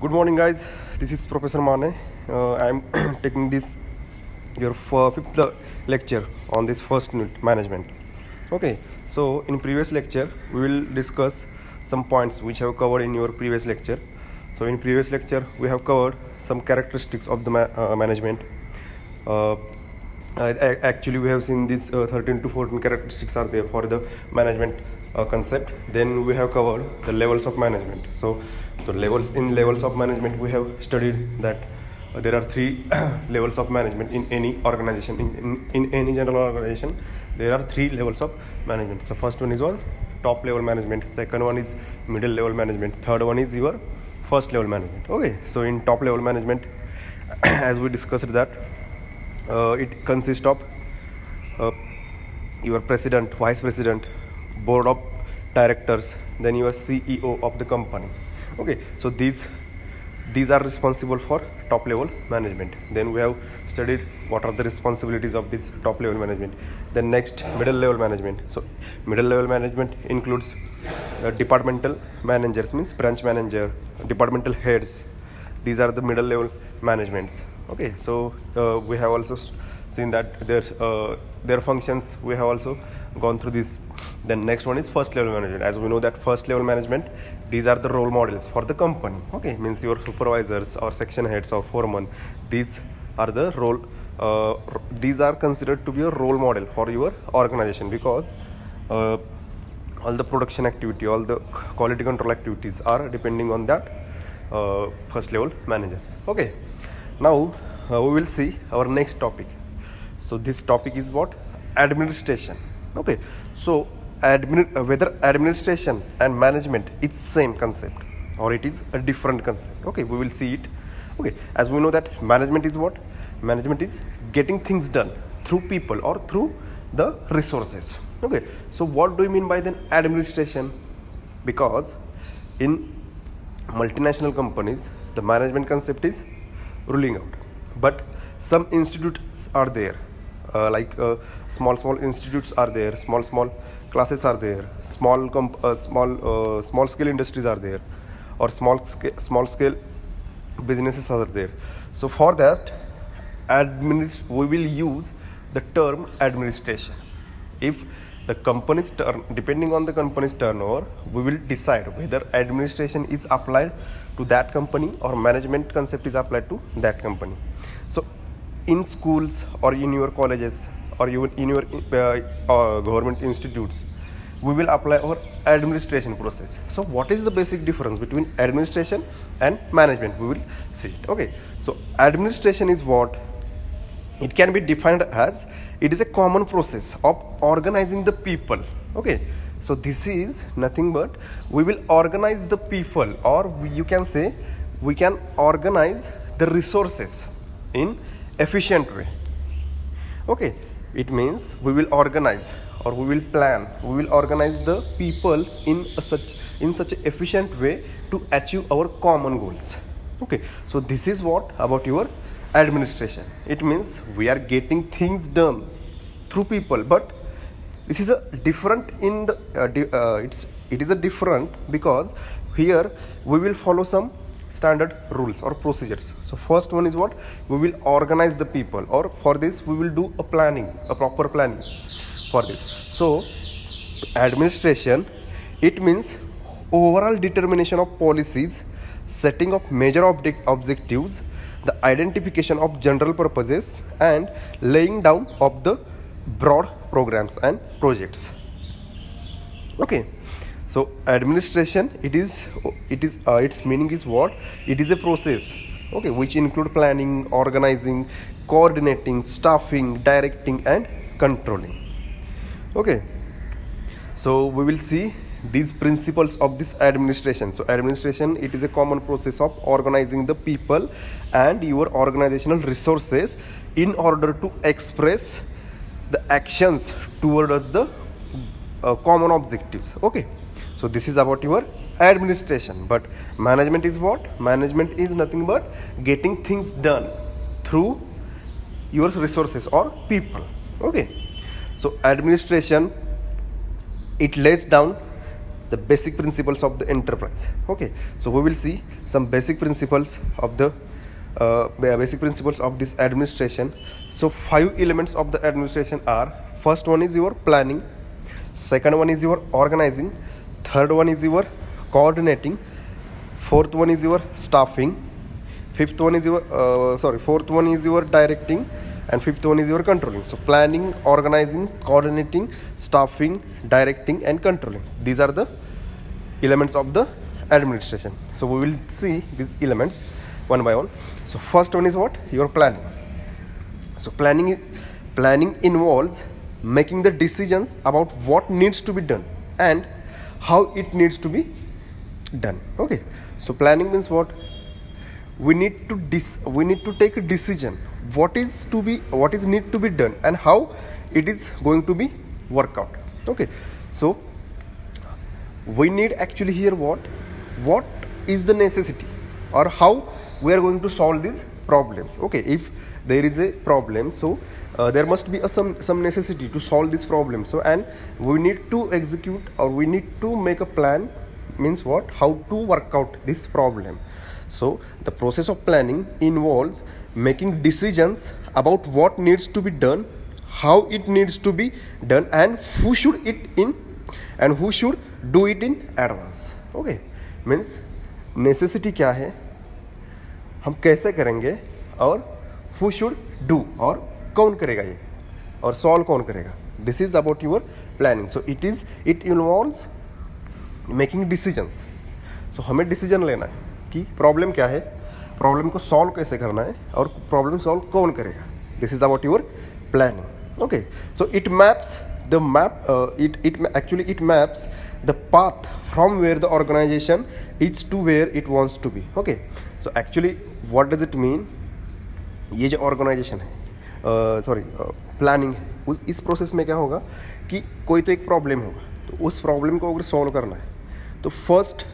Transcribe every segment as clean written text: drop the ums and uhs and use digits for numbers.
Good morning, guys. This is Professor Mane. I am taking this your fifth lecture on this first unit management. Okay, so in previous lecture we will discuss some points which have covered in your previous lecture. So in previous lecture we have covered some characteristics of the management. Actually, we have seen these 13 to 14 characteristics are there for the management concept. Then we have covered the levels of management. So the levels of management, we have studied that there are three levels of management in any organization. In any general organization, there are three levels of management. So first one is what? Top level management. Second one is middle level management. Third one is your first level management. Okay, so in top level management, as we discussed that it consists of your president, vice president, board of directors, then your CEO of the company. Okay, so these are responsible for top level management. Then we have studied what are the responsibilities of this top level management. Then next, middle level management. So middle level management includes departmental managers, means branch manager, departmental heads. These are the middle level managements. Okay, so we have also seen that their functions, we have also gone through this. Then next one is first level management. As we know that first level management, these are the role models for the company. Okay, means your supervisors or section heads or foreman, these are the these are considered to be a role model for your organization, because all the production activity, all the quality control activities are depending on that first level managers. Okay, now we will see our next topic. So this topic is what? Administration. Okay, so whether administration and management is same concept or it is a different concept. Okay, we will see it. Okay, as we know that management is what? Management is getting things done through people or through the resources. Okay, so what do you mean by then administration? Because in multinational companies, the management concept is ruling out, but some institutes are there, small institutes are there, small classes are there, small scale industries are there, or small scale businesses are there. So for that, we will use the term administration. If the company's depending on the company's turnover, we will decide whether administration is applied to that company or management concept is applied to that company. So in schools or in your colleges or even in your government institutes, we will apply our administration process. So what is the basic difference between administration and management? We will see it. Okay, so administration is what? It can be defined as it is a common process of organizing the people. Okay, so this is nothing but we will organize the people, or you can say we can organize the resources in efficient way. Okay, it means we will organize or we will plan, we will organize the peoples in such an efficient way to achieve our common goals. Okay, so this is what about your administration. It means we are getting things done through people, but this is a different in the it is a different because here we will follow some standard rules or procedures. So first one is what? We will organize the people, or for this we will do a proper planning for this. So administration, it means overall determination of policies, setting of major objectives, the identification of general purposes, and laying down of the broad programs and projects. Okay, so administration, its meaning is what? It is a process, okay, which include planning, organizing, coordinating, staffing, directing, and controlling. Okay, so we will see these principles of this administration. So administration, it is a common process of organizing the people and your organizational resources in order to express the actions towards the common objectives. Okay, so this is about your administration. But management is what? Management is nothing but getting things done through your resources or people. Okay, so administration, it lays down the basic principles of the enterprise. Okay, so we will see some basic principles of the this administration. So 5 elements of the administration are: first one is your planning, second one is your organizing, third one is your coordinating, fourth one is your staffing, fourth one is your directing, and fifth one is your controlling. So planning, organizing, coordinating, staffing, directing, and controlling, these are the elements of the administration. So we will see these elements one by one. So first one is what? Your planning. So planning involves making the decisions about what needs to be done and how it needs to be done. Okay, so planning means what? We need to take a decision what is need to be done and how it is going to be work out. Okay, so we need actually here what is the necessity or how we are going to solve these problems. Okay, if there is a problem, so there must be some necessity to solve this problem. So and we need to execute or we need to make a plan, means what? How to work out this problem. So the process of planning involves making decisions about what needs to be done, how it needs to be done, and who should do it in advance. Okay, means necessity क्या है, हम कैसे करेंगे, और who should do, और कौन करेगा ये, और solve कौन करेगा. This is about your planning. So it involves making decisions. So हमें decision लेना है कि प्रॉब्लम क्या है, प्रॉब्लम को सॉल्व कैसे करना है, और प्रॉब्लम सॉल्व कौन करेगा. This is about your planning. Okay, so it maps the path from where the organization is to where it wants to be. Okay, so actually what does it mean? ये जो organisation है, planning है, इस process में क्या होगा कि कोई तो एक प्रॉब्लम होगा, तो उस प्रॉब्लम को अगर सॉल्व करना है तो फर्स्ट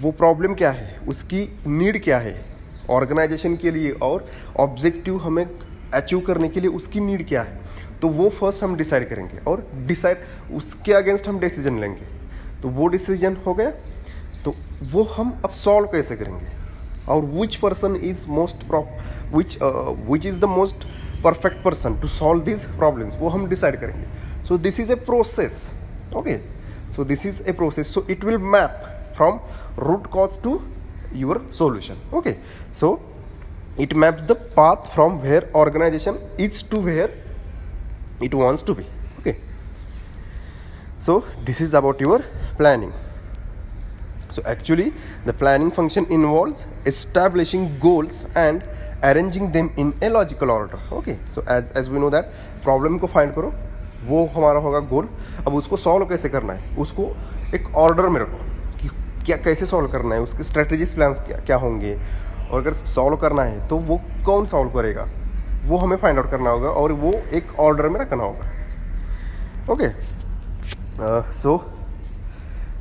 वो प्रॉब्लम क्या है, उसकी नीड क्या है ऑर्गेनाइजेशन के लिए, और ऑब्जेक्टिव हमें अचीव करने के लिए उसकी नीड क्या है, तो वो फर्स्ट हम डिसाइड करेंगे, और उसके अगेंस्ट हम डिसीजन लेंगे. तो वो डिसीजन हो गया, तो वो हम अब सॉल्व कैसे करेंगे, और which person is which is the most perfect person to solve this problems, वो हम डिसाइड करेंगे. So this is a process. Okay, so this is a process. So it will map from root cause to your solution. Okay, so it maps the path from where organization is to where it wants to be. Okay, so this is about your planning. So actually the planning function involves establishing goals and arranging them in a logical order. Okay, so as we know that problem को find करो, वो हमारा होगा गोल. अब उसको solve कैसे करना है, उसको एक ऑर्डर में रखो कि क्या कैसे सॉल्व करना है, उसके स्ट्रेटजीज प्लान्स क्या होंगे, और अगर सॉल्व करना है तो वो कौन सॉल्व करेगा, वो हमें फाइंड आउट करना होगा, और वो एक ऑर्डर में रखना होगा. Okay, so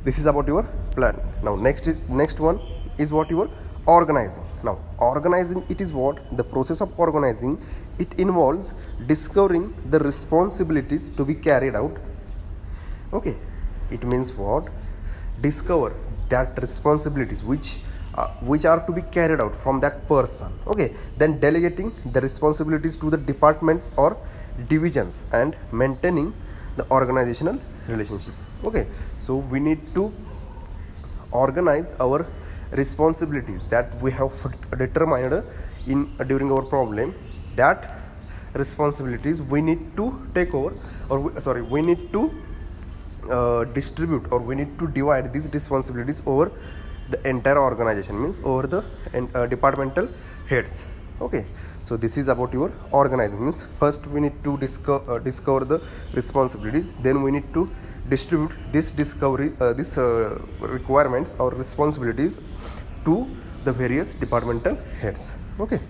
this is about your plan. Now next one is what your organizing. Now organizing, it is what? The process of organizing, it involves discovering the responsibilities to be carried out. Okay, it means what? Discover that responsibilities which are to be carried out from that person. Okay, then delegating the responsibilities to the departments or divisions and maintaining the organizational relationship. Okay, so we need to organize our responsibilities that we have determined during our problem. That responsibilities we need to take over, or we need to distribute, or we need to divide these responsibilities over the entire organization, means over the departmental heads. Okay, so this is about your organizing. Means first we need to discover the responsibilities, then we need to distribute this requirements or responsibilities to the various departmental heads. Okay,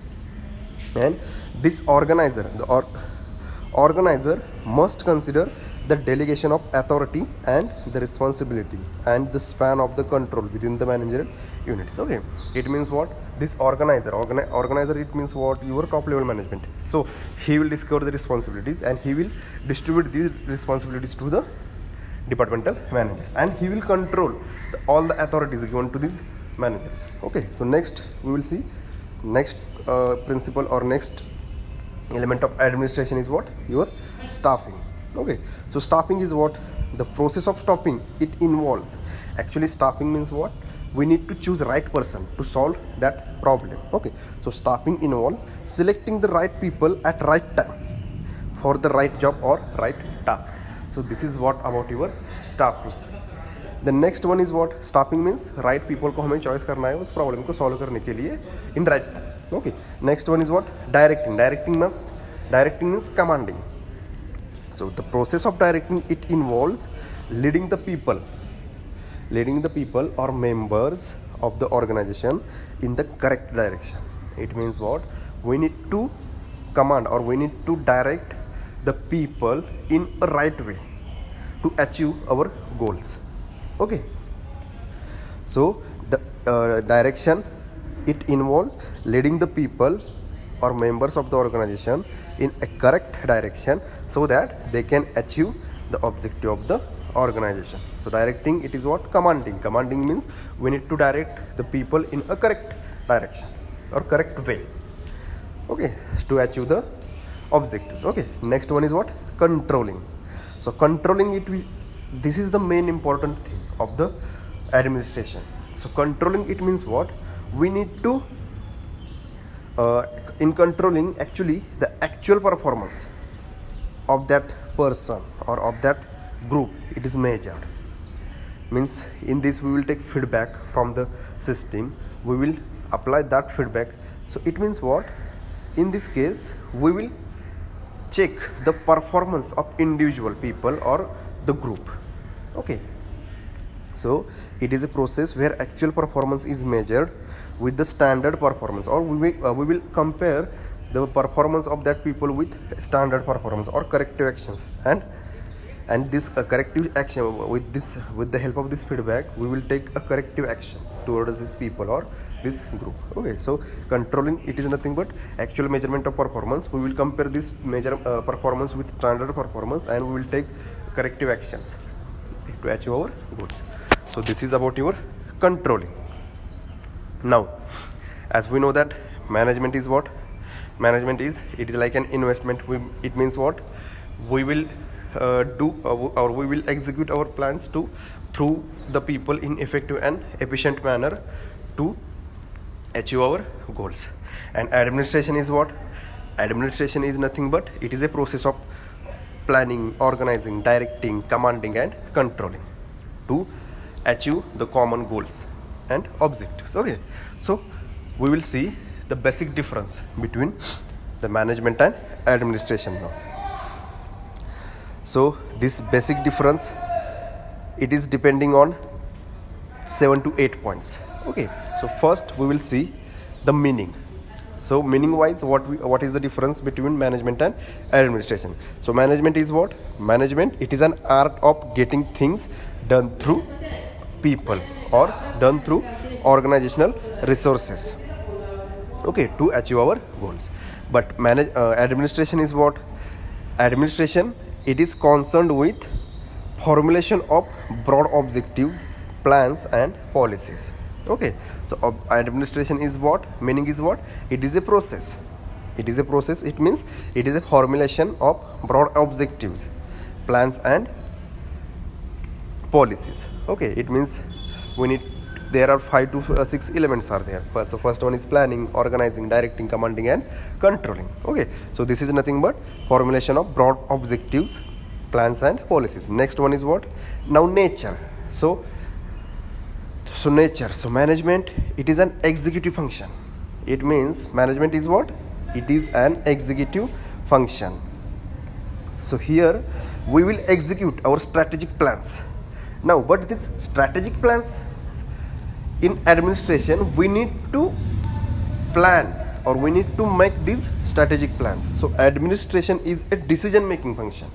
and this organizer must consider the delegation of authority and the responsibility and the span of the control within the managerial units. Okay, it means what? This organizer, it means what? Your top level management. So he will discover the responsibilities and he will distribute these responsibilities to the departmental managers, and he will control all the authorities given to these managers. Okay, so next we will see next principle or next element of administration is what? Your staffing. Okay, so staffing is what? The process of staffing, it involves, actually staffing means what? We need to choose right person to solve that problem. Okay, so staffing involves selecting the right people at right time for the right job or right task. So this is what about your staffing. The next one is what? Staffing means right people को हमें choice करना है उस problem को solve करने के लिए in right time. Okay, next one is what? Directing. Directing means commanding. So the process of directing, it involves leading the people or members of the organization in the correct direction. It means what? We need to command or we need to direct the people in a right way to achieve our goals. Okay, so the direction, it involves leading the people or members of the organization in a correct direction so that they can achieve the objective of the organization. So directing, it is what? Commanding means we need to direct the people in a correct direction or correct way, okay, to achieve the objectives. Okay, next one is what? Controlling. So controlling it, this is the main important thing of the administration. So controlling, it means what? We need to in controlling, actually the actual performance of that person or of that group, it is measured. Means in this we will take feedback from the system, we will apply that feedback. So it means what? In this case we will check the performance of individual people or the group. Okay, so it is a process where actual performance is measured with the standard performance, or we will compare the performance of that people with standard performance or corrective actions, and this corrective action, with the help of this feedback we will take a corrective action towards these people or this group. Okay, so controlling, it is nothing but actual measurement of performance. We will compare this performance with standard performance and we will take corrective actions to achieve our goals. So this is about your controlling. Now as we know that management is what? Management is, it is like an investment. It means what? We will do or we will execute our plans through the people in effective and efficient manner to achieve our goals. And administration is what? Administration is nothing but it is a process of planning, organizing, directing, commanding and controlling to achieve the common goals and objectives. Okay, so we will see the basic difference between the management and administration now. So this basic difference, it is depending on 7 to 8 points. Okay, so first we will see the meaning. So meaning wise, what is the difference between management and administration? So management is what? Management, it is an art of getting things done through people or done through organizational resources, okay, to achieve our goals. But administration is what? Administration, it is concerned with formulation of broad objectives, plans and policies. Okay, so administration is what? Meaning is what? It is a process. It is a process. It means it is a formulation of broad objectives, plans and policies. Okay, it means there are 5 to 6 elements are there. So first one is planning, organizing, directing, commanding and controlling. Okay, so this is nothing but formulation of broad objectives, plans and policies. Next one is what? Now nature. So nature. So management, it is an executive function. It means management is what? It is an executive function. So here we will execute our strategic plans. Now, but these strategic plans in administration, we need to plan or we need to make these strategic plans. So administration is a decision making function.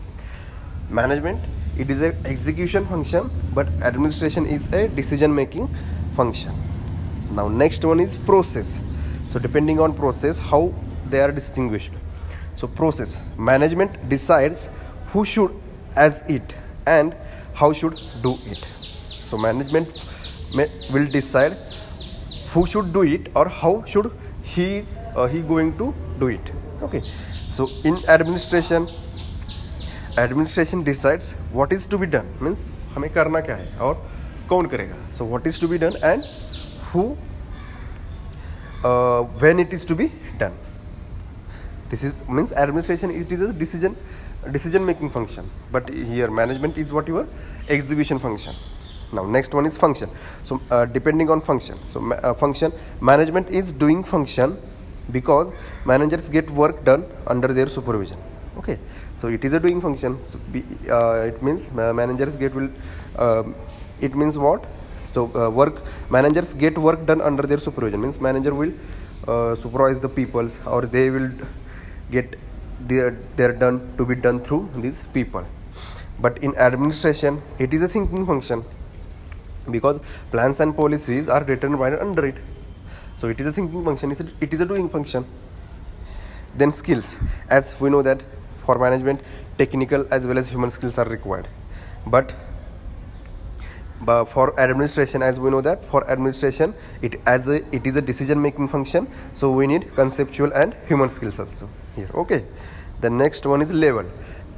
Management, it is a execution function, but administration is a decision making function. Now next one is process. So depending on process, how they are distinguished. So process, management decides who should as it and how should do it. So management will decide who should do it or how should he going to do it. Okay, so in administration decides what is to be done, means हमें करना क्या है और कौन करेगा. So what is to be done and who when it is to be done. This is means administration, it is a decision making function, but here management is what your execution function. Now next one is function. So depending on function, so function, management is doing function because managers get work done under their supervision. Okay, so it is a doing function. So it means managers get will it means what? So managers get work done under their supervision, means manager will supervise the peoples, or they will get their done to be done through these people. But in administration it is a thinking function because plans and policies are written right under it. So it is a thinking function, it is a doing function. Then skills, as we know that for management technical as well as human skills are required, but for administration, as we know that for administration it is a decision making function, so we need conceptual and human skills also here. Okay, the next one is level.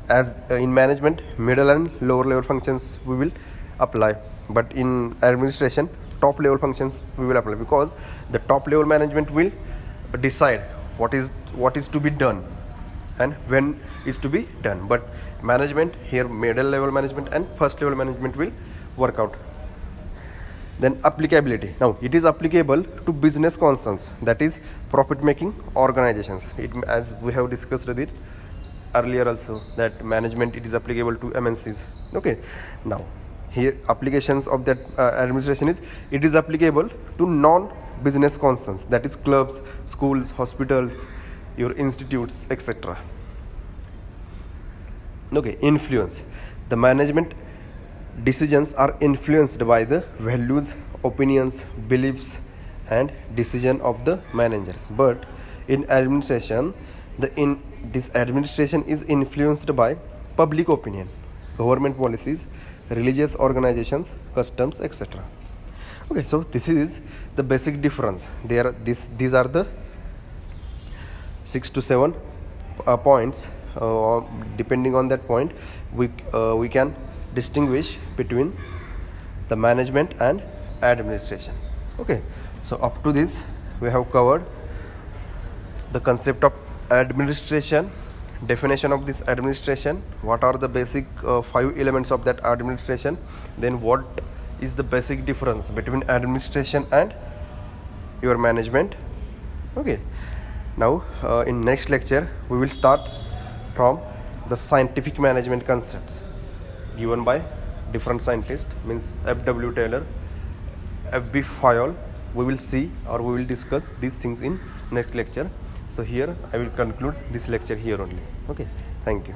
As in management middle and lower level functions we will apply, but in administration top level functions we will apply, because the top level management will decide what is to be done and when is to be done, but management here middle level management and first level management will work out. Then applicability. Now it is applicable to business concerns, that is profit making organizations. As we have discussed it earlier also, that management it is applicable to MNCs. Okay, now here applications of that administration is, it is applicable to non-business concerns, that is clubs, schools, hospitals, your institutes, etc. Okay, influence. The management decisions are influenced by the values, opinions, beliefs and decision of the managers, but in administration this administration is influenced by public opinion, government policies, religious organizations, customs, etc. Okay, so this is the basic difference. These are the 6 to 7 points. Depending on that point we can distinguish between the management and administration. Okay, so up to this we have covered the concept of administration, definition of this administration, what are the basic 5 elements of that administration, then what is the basic difference between administration and your management. Okay, now in next lecture we will start from the scientific management concepts given by different scientists, means F.W. Taylor, F.B. Fayol. We will see or we will discuss these things in next lecture. So here I will conclude this lecture here only. Okay, thank you.